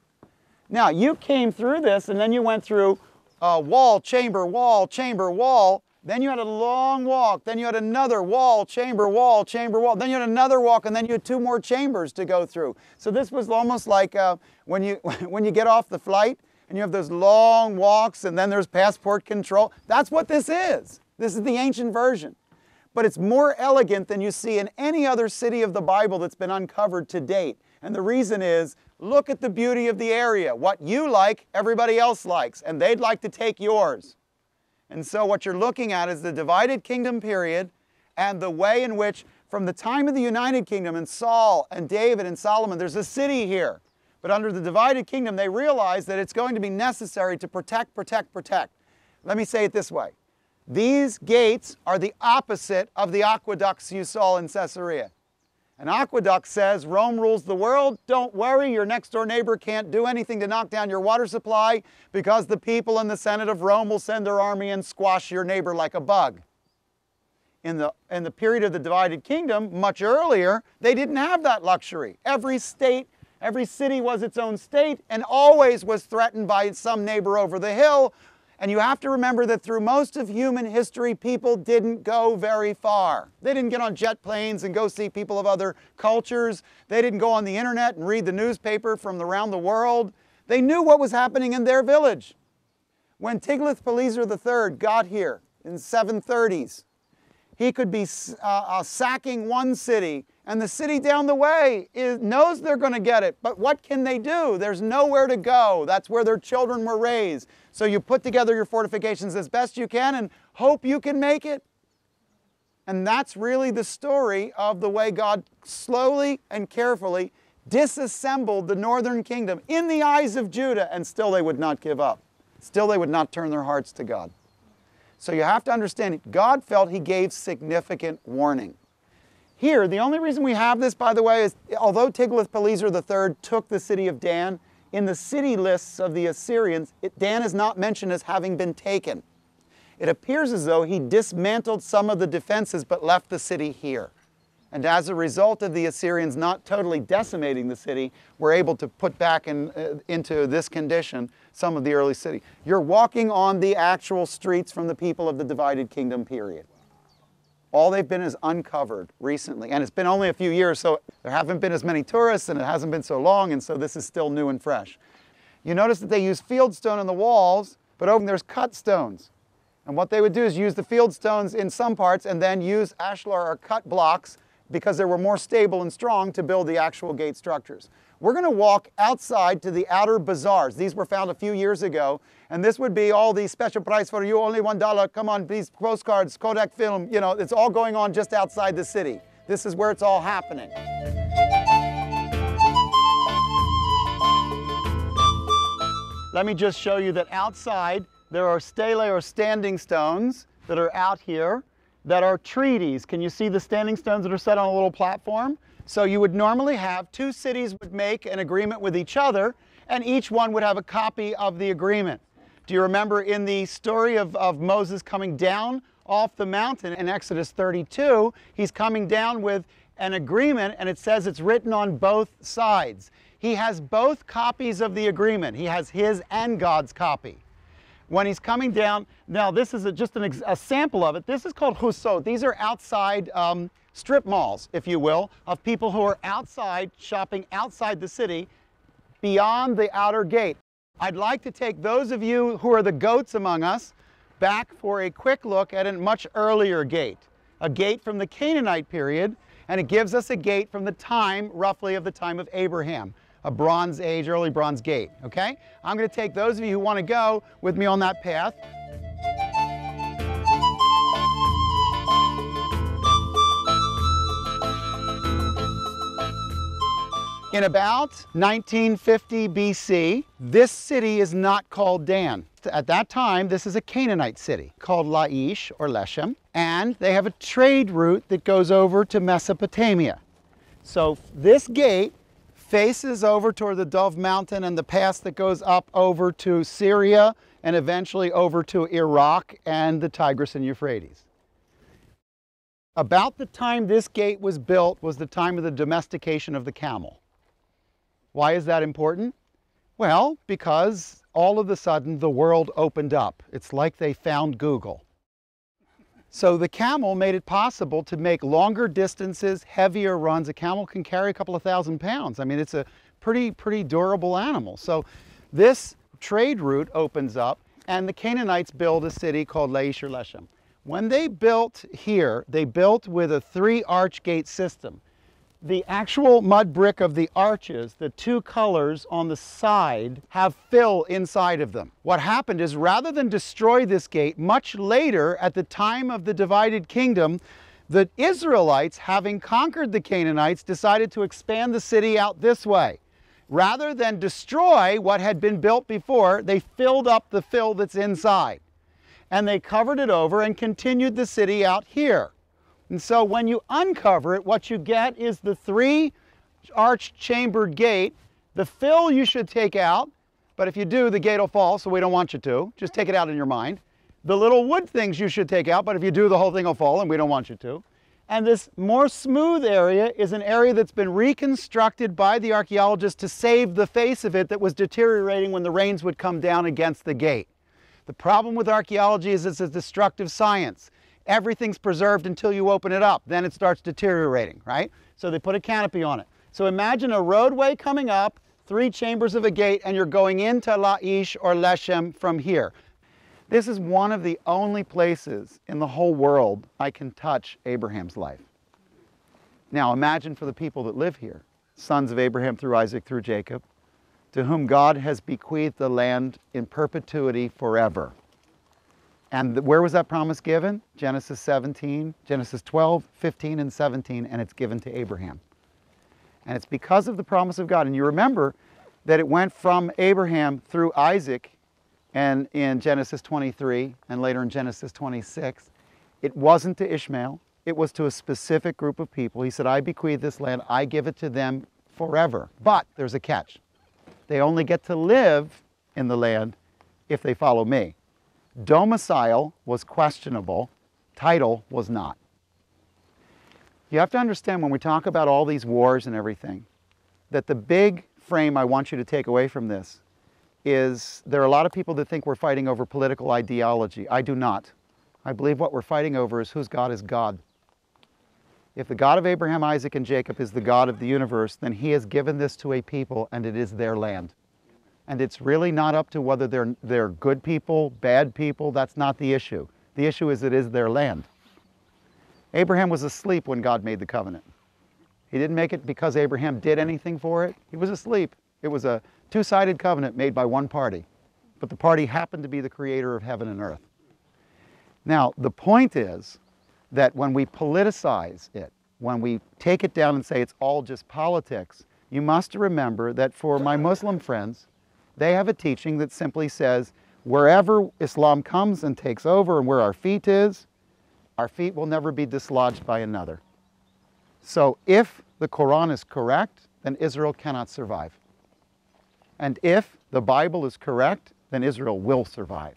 Now, you came through this, and then you went through wall, chamber, wall, chamber, wall, Then you had a long walk. Then you had another wall, chamber, wall, chamber, wall. Then you had another walk, and then you had 2 more chambers to go through. So this was almost like when you get off the flight and you have those long walks, and then there's passport control. That's what this is. This is the ancient version. But it's more elegant than you see in any other city of the Bible that's been uncovered to date. And the reason is, look at the beauty of the area. What you like, everybody else likes, and they'd like to take yours. And so what you're looking at is the divided kingdom period and the way in which, from the time of the United Kingdom and Saul and David and Solomon, there's a city here. But under the divided kingdom, they realize that it's going to be necessary to protect, protect, protect. Let me say it this way. These gates are the opposite of the aqueducts you saw in Caesarea. An aqueduct says, Rome rules the world. Don't worry, your next door neighbor can't do anything to knock down your water supply because the people in the Senate of Rome will send their army and squash your neighbor like a bug. In the period of the divided kingdom, much earlier, they didn't have that luxury. Every state, every city was its own state and always was threatened by some neighbor over the hill. And you have to remember that through most of human history, people didn't go very far. They didn't get on jet planes and go see people of other cultures. They didn't go on the internet and read the newspaper from around the world. They knew what was happening in their village. When Tiglath-Pileser III got here in the 730s, he could be sacking one city, and the city down the way knows they're going to get it. But what can they do? There's nowhere to go. That's where their children were raised. So you put together your fortifications as best you can and hope you can make it. And that's really the story of the way God slowly and carefully disassembled the northern kingdom in the eyes of Judah, and still they would not give up. Still they would not turn their hearts to God. So you have to understand, God felt He gave significant warning. Here, the only reason we have this, by the way, is although Tiglath-Pileser III took the city of Dan, in the city lists of the Assyrians, Dan is not mentioned as having been taken. It appears as though he dismantled some of the defenses but left the city here. And as a result of the Assyrians not totally decimating the city, we're able to put back into this condition some of the early city. You're walking on the actual streets from the people of the divided kingdom period. All they've been is uncovered recently. And it's been only a few years, so there haven't been as many tourists, and it hasn't been so long, and so this is still new and fresh. You notice that they use field stone on the walls, but over there's cut stones. And what they would do is use the field stones in some parts and then use ashlar or cut blocks because they were more stable and strong to build the actual gate structures. We're going to walk outside to the outer bazaars. These were found a few years ago, and this would be all the special price for you, only $1, come on, these postcards, Kodak film, you know, it's all going on just outside the city. This is where it's all happening. Let me just show you that outside there are stelae or standing stones that are out here that are treaties. Can you see the standing stones that are set on a little platform? So you would normally have two cities would make an agreement with each other, and each one would have a copy of the agreement. Do you remember in the story of Moses coming down off the mountain in Exodus 32, he's coming down with an agreement, and it says it's written on both sides. He has both copies of the agreement. He has his and God's copy. When he's coming down, now this is just a sample of it. This is called husot. These are outside strip malls, if you will, of people who are outside, shopping outside the city, beyond the outer gate. I'd like to take those of you who are the goats among us back for a quick look at a much earlier gate, a gate from the Canaanite period, and it gives us a gate from the time, roughly of the time of Abraham, a Bronze Age, early Bronze Gate, okay? I'm going to take those of you who want to go with me on that path. In about 1950 BC, this city is not called Dan. At that time, this is a Canaanite city called Laish or Leshem, and they have a trade route that goes over to Mesopotamia. So this gate faces over toward the Dove Mountain and the pass that goes up over to Syria and eventually over to Iraq and the Tigris and Euphrates. About the time this gate was built was the time of the domestication of the camel. Why is that important? Well, because all of a sudden the world opened up. It's like they found Google. So the camel made it possible to make longer distances, heavier runs. A camel can carry a couple of thousand pounds. I mean, it's a pretty durable animal. So this trade route opens up, and the Canaanites build a city called Laish or Leshem. When they built here, they built with a 3-arch gate system. The actual mud brick of the arches, the 2 colors on the side, have fill inside of them. What happened is, rather than destroy this gate, much later, at the time of the divided kingdom, the Israelites, having conquered the Canaanites, decided to expand the city out this way. Rather than destroy what had been built before, they filled up the fill that's inside. And they covered it over and continued the city out here. And so when you uncover it, what you get is the 3-arch chambered gate. The fill you should take out, but if you do, the gate will fall, so we don't want you to. Just take it out in your mind. The little wood things you should take out, but if you do, the whole thing will fall, and we don't want you to. And this more smooth area is an area that's been reconstructed by the archaeologists to save the face of it that was deteriorating when the rains would come down against the gate. The problem with archaeology is it's a destructive science. Everything's preserved until you open it up. Then it starts deteriorating, right? So they put a canopy on it. So imagine a roadway coming up, 3 chambers of a gate, and you're going into Laish or Leshem from here. This is one of the only places in the whole world I can touch Abraham's life. Now imagine for the people that live here, sons of Abraham through Isaac through Jacob, to whom God has bequeathed the land in perpetuity forever. And where was that promise given? Genesis 17, Genesis 12, 15, and 17, and it's given to Abraham. And it's because of the promise of God. And you remember that it went from Abraham through Isaac, and in Genesis 23, and later in Genesis 26, it wasn't to Ishmael, it was to a specific group of people. He said, I bequeath this land, I give it to them forever. But there's a catch. They only get to live in the land if they follow me. Domicile was questionable, title was not. You have to understand when we talk about all these wars and everything, that the big frame I want you to take away from this is there are a lot of people that think we're fighting over political ideology. I do not. I believe what we're fighting over is whose God is God. If the God of Abraham, Isaac, and Jacob is the God of the universe, then He has given this to a people and it is their land. And it's really not up to whether they're good people, bad people. That's not the issue. The issue is it is their land. Abraham was asleep when God made the covenant. He didn't make it because Abraham did anything for it. He was asleep. It was a 2-sided covenant made by one party. But the party happened to be the creator of heaven and earth. Now, the point is that when we politicize it, when we take it down and say it's all just politics, you must remember that for my Muslim friends, they have a teaching that simply says, wherever Islam comes and takes over and where our feet is, our feet will never be dislodged by another. So if the Quran is correct, then Israel cannot survive. And if the Bible is correct, then Israel will survive.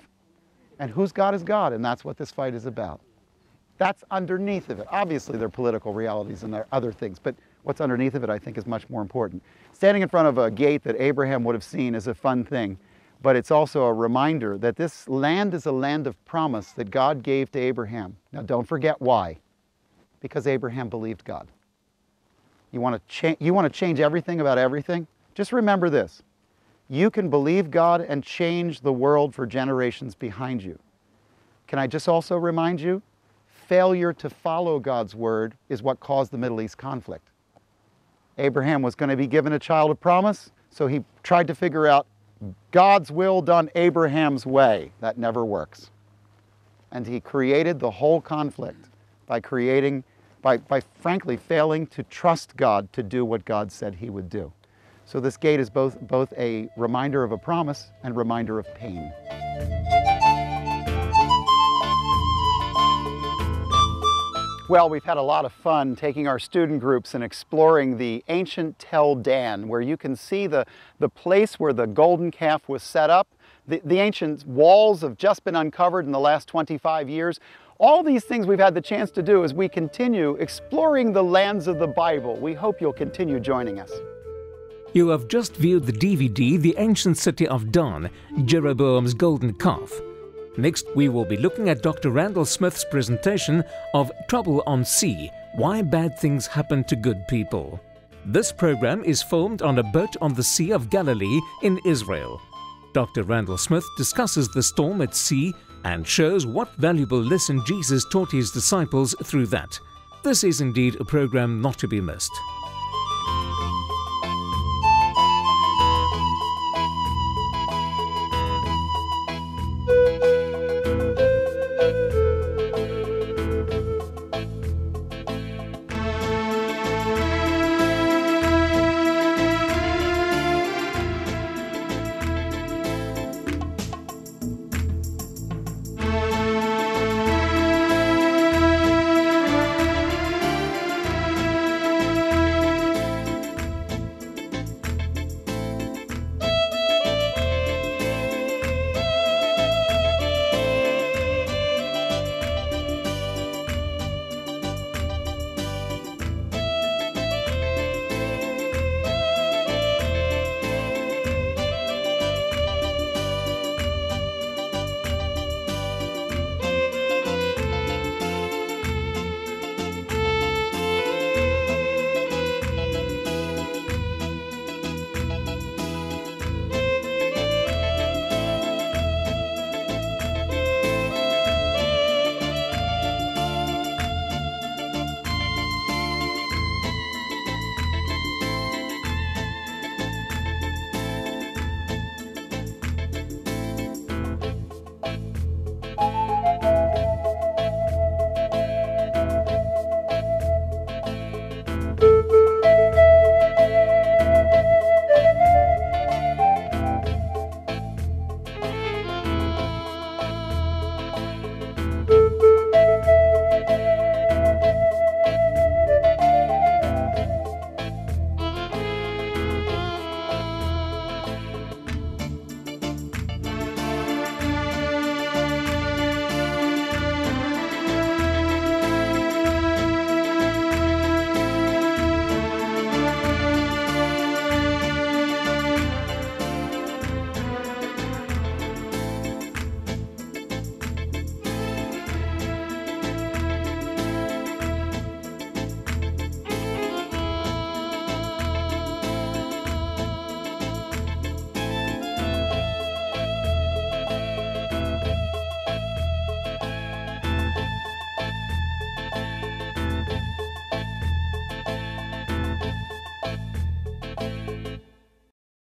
And whose God is God? And that's what this fight is about. That's underneath of it. Obviously, there are political realities and there are other things, but what's underneath of it, I think, is much more important. Standing in front of a gate that Abraham would have seen is a fun thing, but it's also a reminder that this land is a land of promise that God gave to Abraham. Now, don't forget why. Because Abraham believed God. You want to change everything about everything? Just remember this. You can believe God and change the world for generations behind you. Can I just also remind you? Failure to follow God's word is what caused the Middle East conflict. Abraham was going to be given a child of promise, so he tried to figure out God's will done Abraham's way. That never works. And he created the whole conflict by frankly failing to trust God to do what God said He would do. So this gate is both a reminder of a promise and reminder of pain. Well, we've had a lot of fun taking our student groups and exploring the ancient Tel Dan, where you can see the place where the golden calf was set up. The ancient walls have just been uncovered in the last 25 years. All these things we've had the chance to do as we continue exploring the lands of the Bible. We hope you'll continue joining us. You have just viewed the DVD, The Ancient City of Dan, Jeroboam's Golden Calf. Next, we will be looking at Dr. Randall Smith's presentation of Trouble on Sea, Why Bad Things Happen to Good People. This program is filmed on a boat on the Sea of Galilee in Israel. Dr. Randall Smith discusses the storm at sea and shows what valuable lesson Jesus taught his disciples through that. This is indeed a program not to be missed.